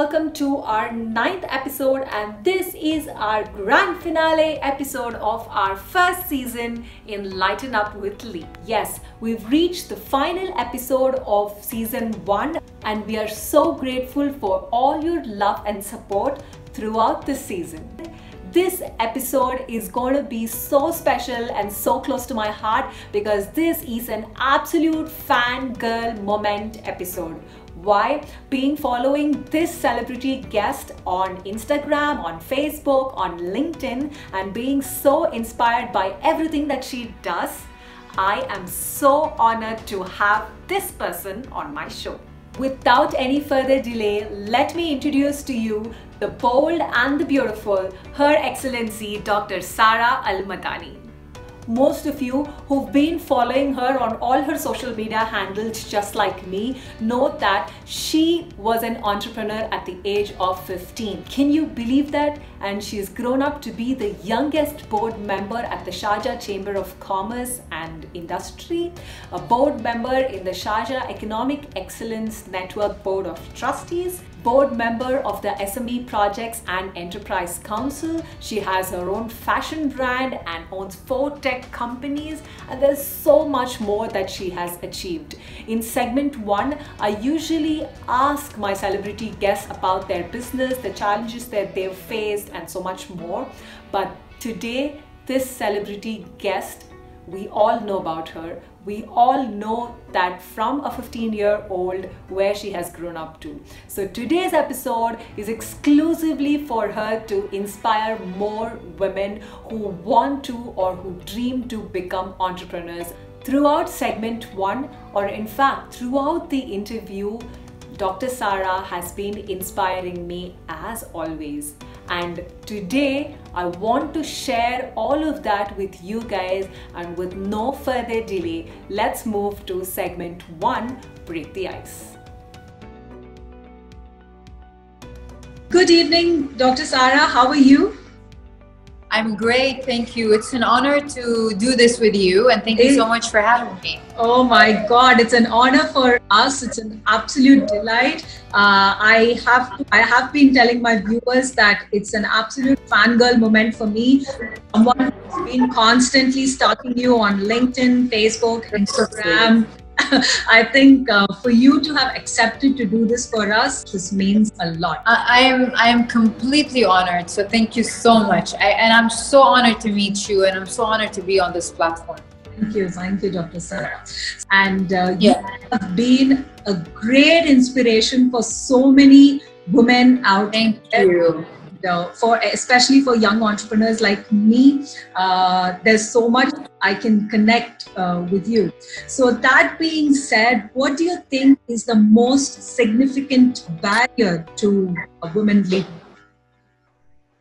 welcome to our 9th episode, and this is our grand finale episode of our first season in Lighten Up with Lee. Yes, we've reached the final episode of season 1 and we are so grateful for all your love and support throughout this season. This episode is going to be so special and so close to my heart because this is an absolute fangirl moment episode. Why? Being following this celebrity guest on Instagram, on Facebook, on LinkedIn, and being so inspired by everything that she does, I am so honored to have this person on my show. Without any further delay, let me introduce to you the bold and the beautiful, Her Excellency Dr. Sara Al Madani. Most of you who've been following her on all her social media handles just like me know that she was an entrepreneur at the age of 15. Can you believe that? And she's grown up to be the youngest board member at the Sharjah Chamber of Commerce and Industry, a board member in the Sharjah Economic Excellence Network Board of Trustees, board member of the SME Projects and Enterprise Council. She has her own fashion brand and owns 4 tech companies, and there's so much more that she has achieved. In segment 1, I usually ask my celebrity guests about their business, the challenges that they've faced, and so much more. But today, this celebrity guest, we all know about her. We all know that from a 15-year-old where she has grown up to. So today's episode is exclusively for her to inspire more women who want to or who dream to become entrepreneurs. Throughout segment 1, or in fact throughout the interview, Dr. Sara has been inspiring me as always. And today I want to share all of that with you guys, and with no further delay, let's move to segment 1, Break the Ice. Good evening, Dr. Sara. How are you? I'm great, thank you. It's an honor to do this with you, and thank you so much for having me. Oh my God, it's an honor for us. It's an absolute delight. I have been telling my viewers that it's an absolute fangirl moment for me. Someone who's been constantly stalking you on LinkedIn, Facebook, Instagram. I think for you to have accepted to do this for us, this means a lot. I am completely honored. So thank you so much. And I'm so honored to meet you, and I'm so honored to be on this platform. Thank you, Dr. Sara. And you have been a great inspiration for so many women out there. Thank you. Especially for young entrepreneurs like me, there's so much I can connect with you. So that being said, what do you think is the most significant barrier to a woman leader?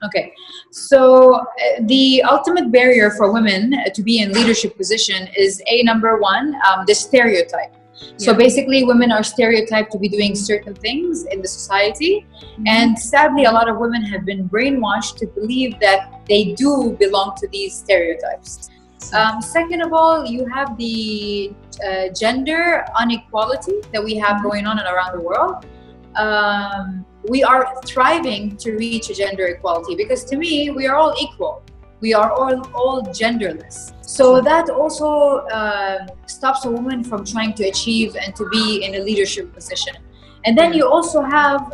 Okay, so the ultimate barrier for women to be in leadership position is number 1, the stereotype. So basically, women are stereotyped to be doing certain things in the society. And sadly, a lot of women have been brainwashed to believe that they do belong to these stereotypes. Second of all, you have the gender inequality that we have going on and around the world. We are thriving to reach a gender equality because, to me, we are all equal. We are all genderless. So that also stops a woman from trying to achieve and to be in a leadership position. And then you also have,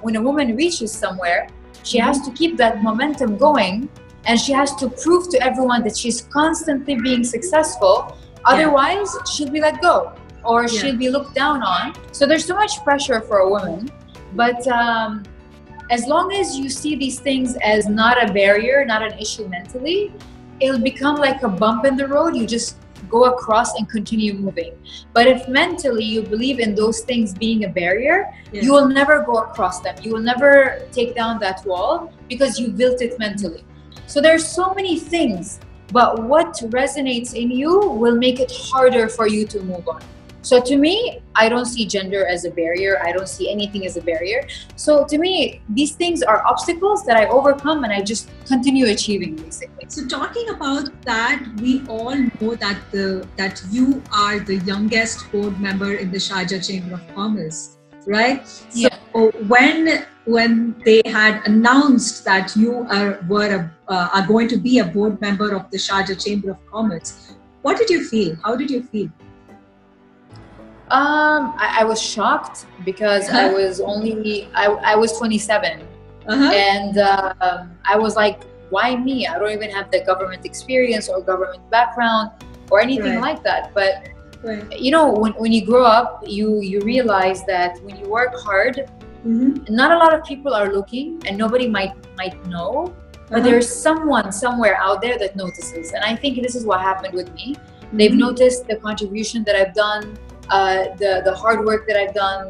when a woman reaches somewhere, she has to keep that momentum going, and she has to prove to everyone that she's constantly being successful. Otherwise, she'll be let go, or she'll be looked down on. So there's so much pressure for a woman. But as long as you see these things as not a barrier, not an issue mentally, it'll become like a bump in the road. You just go across and continue moving. But if mentally you believe in those things being a barrier, you will never go across them. You will never take down that wall because you built it mentally. So there's so many things, but what resonates in you will make it harder for you to move on. So to me, I don't see gender as a barrier. I don't see anything as a barrier. So to me, these things are obstacles that I overcome and I just continue achieving, basically. So talking about that, we all know that you are the youngest board member in the Sharjah Chamber of Commerce. right? So Yeah. when they had announced that you are going to be a board member of the Sharjah Chamber of Commerce, what did you feel? How did you feel? I was shocked because I was only I was 27, Uh-huh. and I was like, why me? I don't even have the government experience or government background or anything Right. like that. But Right. you know, when you grow up, you realize that when you work hard, Mm-hmm. not a lot of people are looking, and nobody might know, but Uh-huh. there's someone somewhere out there that notices. And I think this is what happened with me. They've Mhm. noticed the contribution that I've done, the hard work that I've done,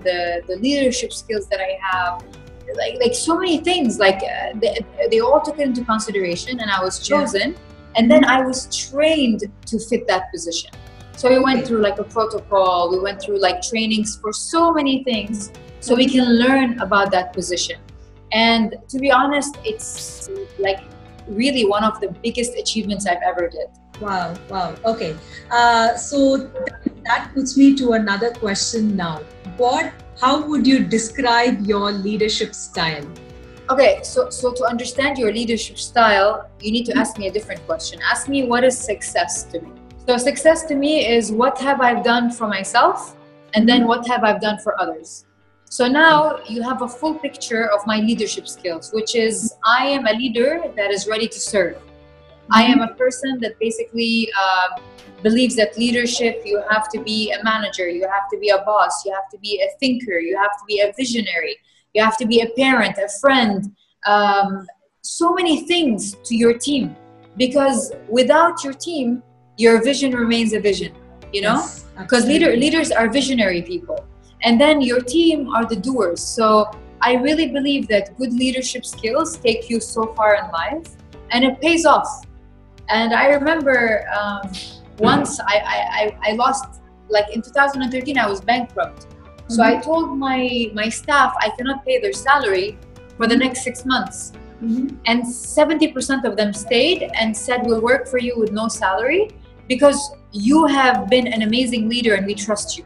the leadership skills that I have, like so many things. Like they all took it into consideration, and I was chosen. And then I was trained to fit that position. So we went through like a protocol. We went through like trainings for so many things, so we can learn about that position. And to be honest, it's like really one of the biggest achievements I've ever did. Wow, wow. Okay. So that puts me to another question now. How would you describe your leadership style? Okay, so to understand your leadership style, you need to ask me a different question. Ask me, what is success to me? So success to me is, what have I done for myself, and then what have I done for others? So now you have a full picture of my leadership skills, which is I am a leader that is ready to serve. I am a person that basically believes that leadership, you have to be a manager, you have to be a boss, you have to be a thinker, you have to be a visionary, you have to be a parent, a friend, so many things to your team. Because without your team, your vision remains a vision, you know? Yes, Because absolutely. leaders are visionary people. And then your team are the doers. So I really believe that good leadership skills take you so far in life, and it pays off. And I remember once I lost, like in 2013, I was bankrupt. So I told my staff I cannot pay their salary for the next 6 months. And 70% of them stayed and said, we'll work for you with no salary because you have been an amazing leader and we trust you.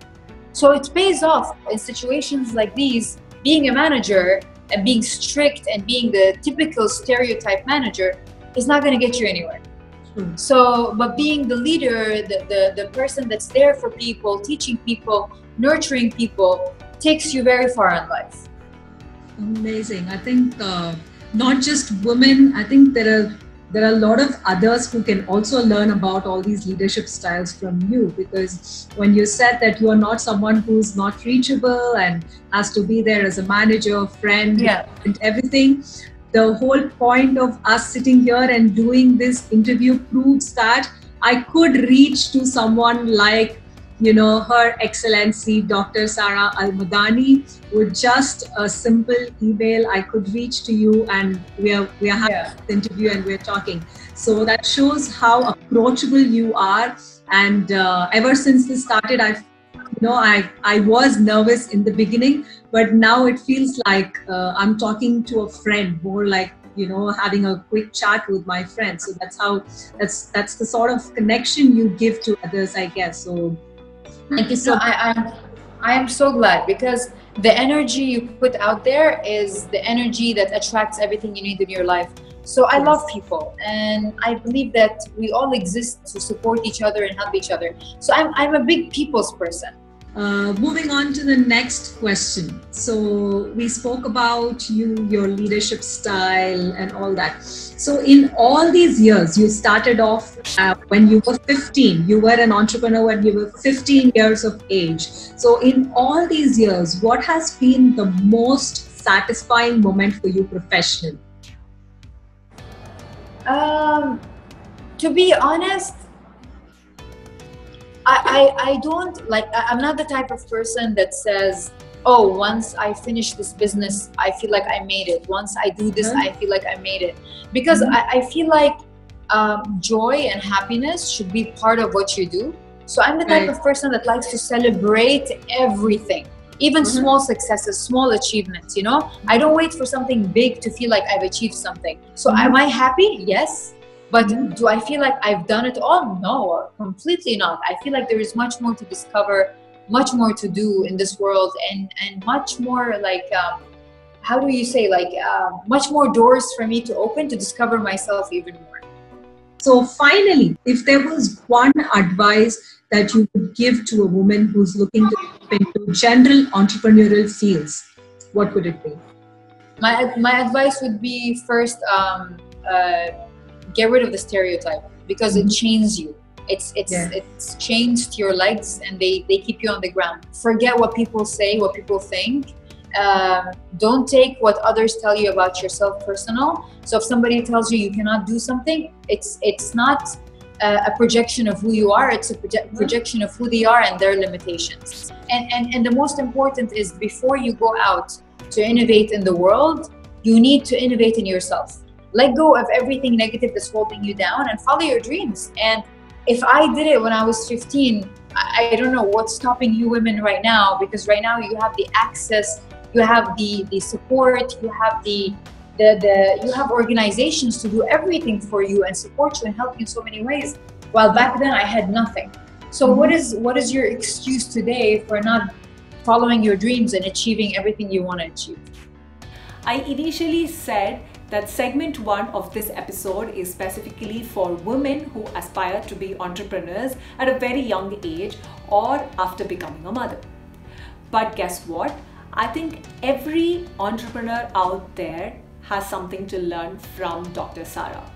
So it pays off in situations like these. Being a manager and being strict and being the typical stereotype manager is not going to get you anywhere. So, but being the leader, the person that's there for people, teaching people, nurturing people, takes you very far in life. Amazing. I think not just women, I think there are a lot of others who can also learn about all these leadership styles from you, because when you said that you are not someone who's not reachable and has to be there as a manager, friend, and everything, the whole point of us sitting here and doing this interview proves that I could reach to someone like, you know, Her Excellency Dr. Sara Al Madani with just a simple email. I could reach to you, and we are having this interview and we're talking. So that shows how approachable you are. And ever since this started, I was nervous in the beginning, but now it feels like I'm talking to a friend, more like, you know, having a quick chat with my friend. So that's the sort of connection you give to others, I guess. So thank you so much. I am so glad, because the energy you put out there is the energy that attracts everything you need in your life. So I love people, and I believe that we all exist to support each other and help each other. So I'm a big people's person. Moving on to the next question. So we spoke about your leadership style and all that. So in all these years, you started off when you were 15. You were an entrepreneur when you were 15 years of age. So in all these years, what has been the most satisfying moment for you professionally? To be honest, I don't like, I'm not the type of person that says, oh, once I finish this business, I feel like I made it. Once I do this, I feel like I made it. Because I feel like joy and happiness should be part of what you do. So I'm the type of person that likes to celebrate everything, even small successes, small achievements, you know? I don't wait for something big to feel like I've achieved something. So am I happy? Yes. But do I feel like I've done it all? No, completely not. I feel like there is much more to discover much more to do in this world, and much more like how do you say, like much more doors for me to open to discover myself even more. So finally, if there was one advice that you would give to a woman who's looking to step into general entrepreneurial fields, what would it be? My advice would be first, get rid of the stereotype, because it chains you. It's chains to your legs, and they keep you on the ground. Forget what people say, what people think. Don't take what others tell you about yourself personal. So if somebody tells you you cannot do something, it's not a projection of who you are. It's a projection of who they are and their limitations. And the most important is, before you go out to innovate in the world, you need to innovate in yourself. Let go of everything negative that's holding you down and follow your dreams. And if I did it when I was 15, I don't know what's stopping you women right now, because right now you have the access, you have the support, you have you have organizations to do everything for you and support you and help you in so many ways. While back then I had nothing. So what is your excuse today for not following your dreams and achieving everything you want to achieve? I initially said that segment 1 of this episode is specifically for women who aspire to be entrepreneurs at a very young age or after becoming a mother. But guess what? I think every entrepreneur out there has something to learn from Dr. Sara.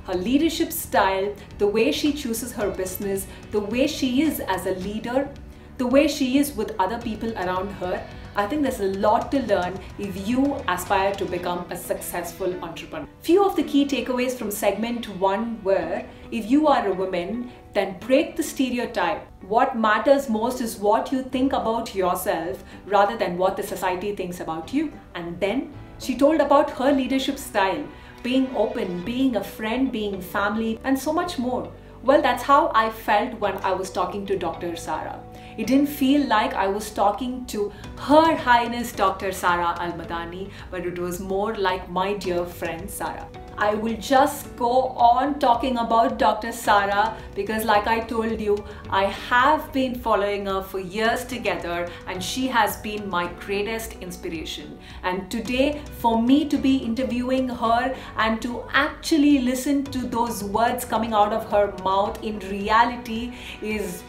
Her leadership style, the way she chooses her business, the way she is as a leader, the way she is with other people around her, I think there's a lot to learn if you aspire to become a successful entrepreneur. Few of the key takeaways from segment 1 were, if you are a woman, then break the stereotype. What matters most is what you think about yourself rather than what the society thinks about you. And then she told about her leadership style, being open, being a friend, being family, and so much more. Well, that's how I felt when I was talking to Dr. Sara. It didn't feel like I was talking to Her Highness Dr. Sara Al Madani, but it was more like my dear friend Sara. I will just go on talking about Dr. Sara because, like I told you, I have been following her for years together and she has been my greatest inspiration. And today, for me to be interviewing her and to actually listen to those words coming out of her mouth in reality is,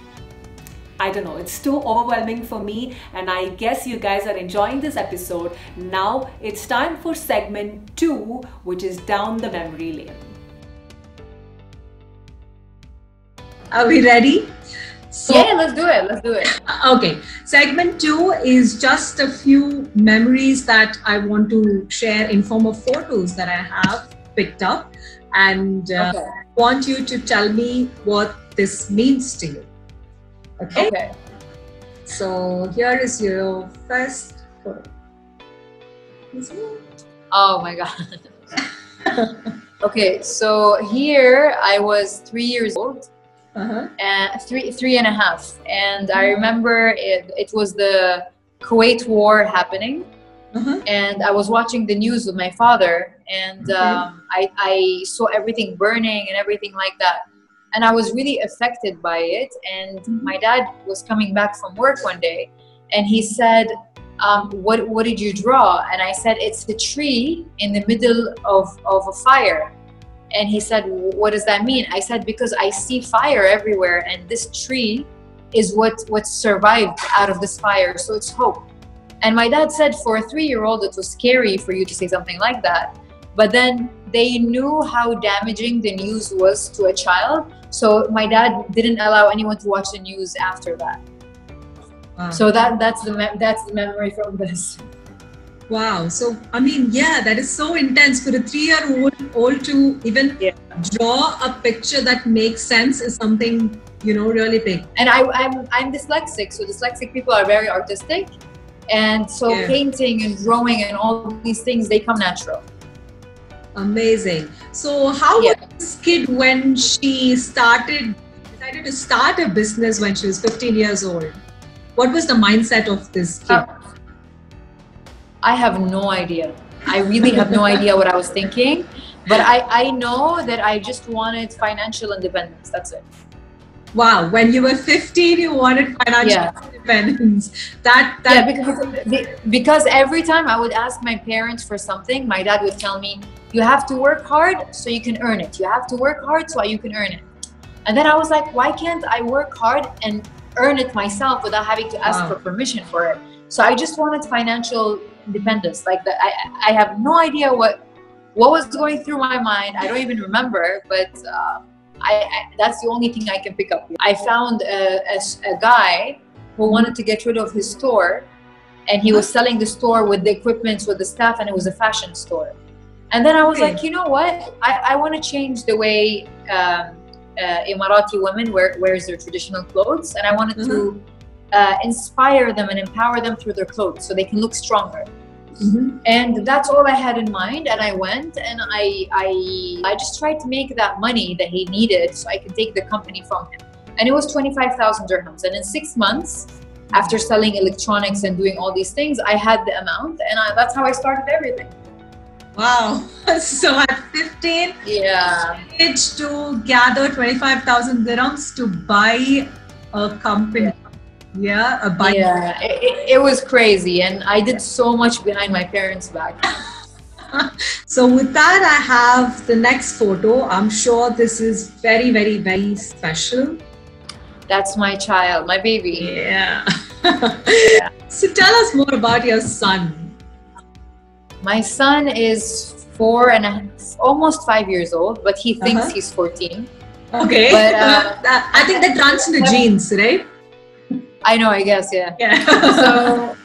I don't know, it's too overwhelming for me, and I guess you guys are enjoying this episode. Now it's time for segment 2, which is down the memory lane. Are we ready? Yeah, let's do it. Okay, segment 2 is just a few memories that I want to share in form of photos that I have picked up, and I want you to tell me what this means to you. Okay. So here is your first photo. Oh my God. Okay, so here I was 3 years old, and three and a half, and I remember it was the Kuwait War happening, and I was watching the news with my father, and I saw everything burning and everything like that. And I was really affected by it. And my dad was coming back from work one day, and he said, what did you draw? And I said, it's a tree in the middle of a fire. And he said, what does that mean? I said, because I see fire everywhere, and this tree is what survived out of this fire. So it's hope. And my dad said, for a 3-year-old, it was scary for you to say something like that. But then they knew how damaging the news was to a child. So my dad didn't allow anyone to watch the news after that. Wow. So that's the memory from this. Wow. So, I mean, yeah, that is so intense for a 3-year-old to even draw a picture that makes sense is something, really big. And I'm dyslexic. So dyslexic people are very artistic. And so painting and drawing and all these things, they come natural. Amazing. So how was this kid when she decided to start a business when she was 15 years old? What was the mindset of this kid? I have no idea. I really have no idea what I was thinking. But I know that I just wanted financial independence. That's it. Wow, when you were 15, you wanted financial independence. Because every time I would ask my parents for something, my dad would tell me, you have to work hard so you can earn it. You have to work hard so you can earn it. And then I was like, why can't I work hard and earn it myself without having to ask for permission for it? So I just wanted financial independence. Like that, I have no idea what was going through my mind. I don't even remember, but that's the only thing I can pick up. I found a guy who wanted to get rid of his store, and he was selling the store with the equipment, with the staff, and it was a fashion store. And then I was like, you know what? I want to change the way Emirati women wears their traditional clothes, and I wanted to inspire them and empower them through their clothes so they can look stronger. And that's all I had in mind. And I went and I just tried to make that money that he needed so I could take the company from him. And it was 25,000 dirhams. And in 6 months, after selling electronics and doing all these things, I had the amount, and that's how I started everything. Wow. So at 15, managed to gather 25,000 dirhams to buy a company. A bike. It was crazy, and I did so much behind my parents' back. So with that, I have the next photo. I'm sure this is very, very, very special. That's my child, my baby. So tell us more about your son. My son is 4 and almost 5 years old, but he thinks he's 14. Okay. But I think that runs in the genes, right? I know, I guess, So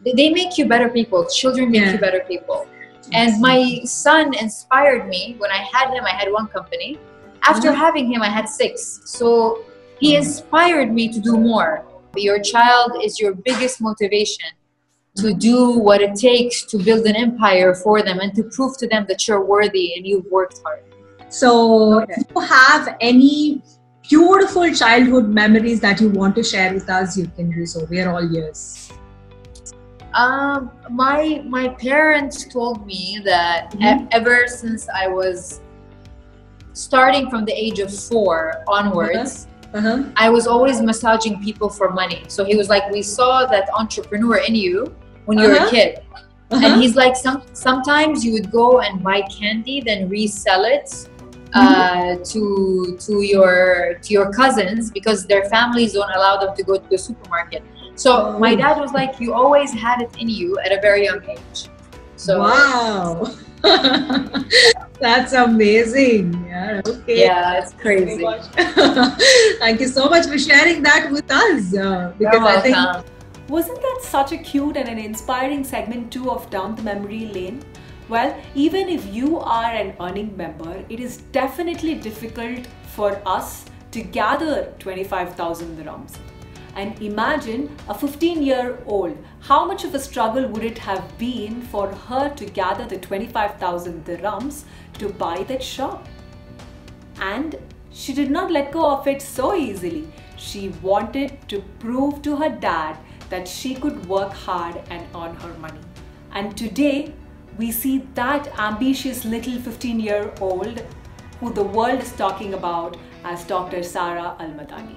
they make you better people. Children make you better people. And my son inspired me. When I had him, I had 1 company. After having him, I had 6. So he inspired me to do more. Your child is your biggest motivation to do what it takes to build an empire for them and to prove to them that you're worthy and you've worked hard. So if you have any beautiful childhood memories that you want to share with us, you can do so. We are all ears. My parents told me that ever since I was starting from the age of 4 onwards, I was always massaging people for money. So he was like, we saw that entrepreneur in you when you were a kid. And he's like, sometimes you would go and buy candy, then resell it to your cousins because their families don't allow them to go to the supermarket. So my dad was like, you always had it in you at a very young age. So wow. That's amazing. It's crazy. Thank you so much for sharing that with us. Because I think, wasn't that such a cute and an inspiring segment too of Down the Memory Lane? Well, even if you are an earning member, it is definitely difficult for us to gather 25,000 dirhams. And imagine a 15-year-old, how much of a struggle would it have been for her to gather the 25,000 dirhams to buy that shop? And she did not let go of it so easily. She wanted to prove to her dad that she could work hard and earn her money. And today, we see that ambitious little 15-year-old who the world is talking about as Dr. Sara Al Madani.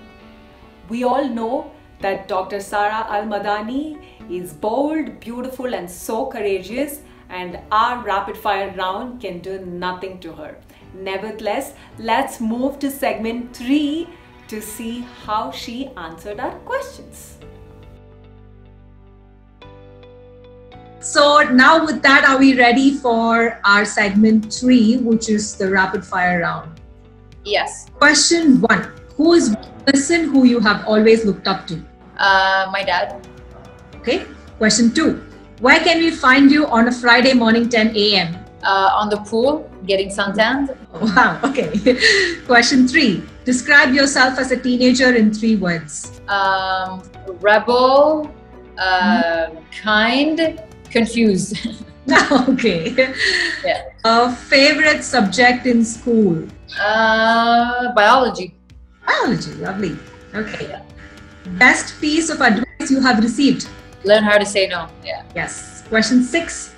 We all know that Dr. Sara Al Madani is bold, beautiful, and so courageous, and our rapid fire round can do nothing to her. Nevertheless, let's move to segment 3 to see how she answered our questions. So now with that, are we ready for our segment 3, which is the rapid fire round? Yes. Question 1. Who is the person who you have always looked up to? My dad. Okay. Question 2. Where can we find you on a Friday morning 10 a.m.? On the pool, getting suntanned. Wow. Okay. Question 3. Describe yourself as a teenager in 3 words. Rebel, kind, confused. Okay. Favorite subject in school? Biology. Biology, lovely. Okay. Best piece of advice you have received? Learn how to say no. Yes. Question 6.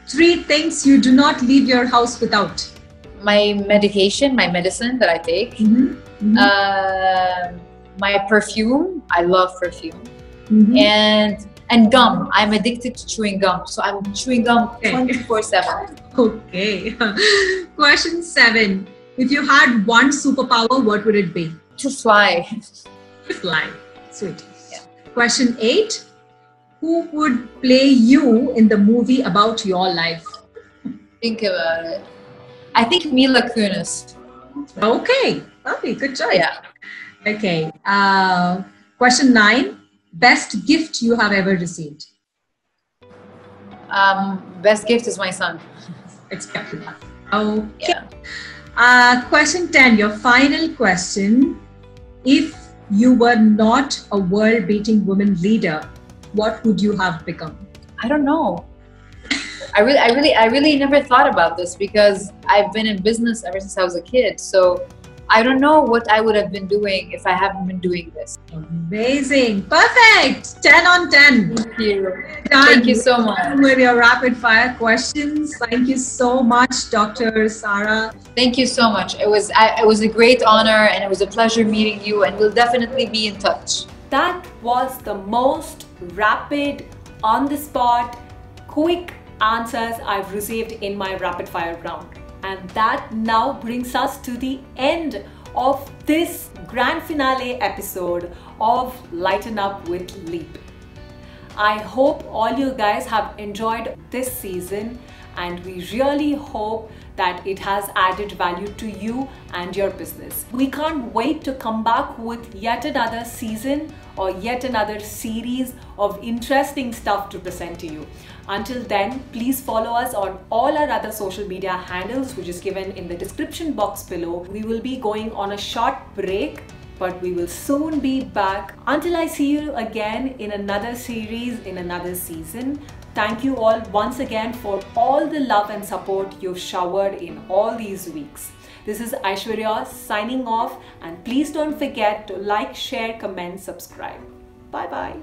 3 things you do not leave your house without? My medication, my medicine that I take. My perfume. I love perfume. Mhm. And gum. I'm addicted to chewing gum. So I'm chewing gum Okay. 24/7. Okay. Question 7. If you had one superpower, what would it be? To fly. Fly. Sweet. Yeah. Question 8. Who would play you in the movie about your life? Think about it. I think Mila Kunis. Okay. Okay, good choice. Yeah. Okay. Question 9. Best gift you have ever received? Best gift is my son. Expected. Okay. Yeah. Question 10. Your final question. If you were not a world-beating woman leader, what would you have become? I don't know. I really never thought about this because I've been in business ever since I was a kid. So I don't know what I would have been doing if I haven't been doing this. Amazing. Perfect. 10 on 10. Thank you. Done. Thank you so much. With your rapid fire questions. Thank you so much, Dr. Sara. Thank you so much. It was a great honor and it was a pleasure meeting you, and we'll definitely be in touch. That was the most rapid, on the spot, quick answers I've received in my rapid fire round. And that now brings us to the end of this grand finale episode of Lighten Up with Leap. I hope all you guys have enjoyed this season, and we really hope that it has added value to you and your business. We can't wait to come back with yet another season or yet another series of interesting stuff to present to you. Until then, please follow us on all our other social media handles, which is given in the description box below. We will be going on a short break, but we will soon be back. Until I see you again in another series, in another season, thank you all once again for all the love and support you've showered in all these weeks. This is Aishwarya signing off, and please don't forget to like, share, comment, subscribe. Bye bye.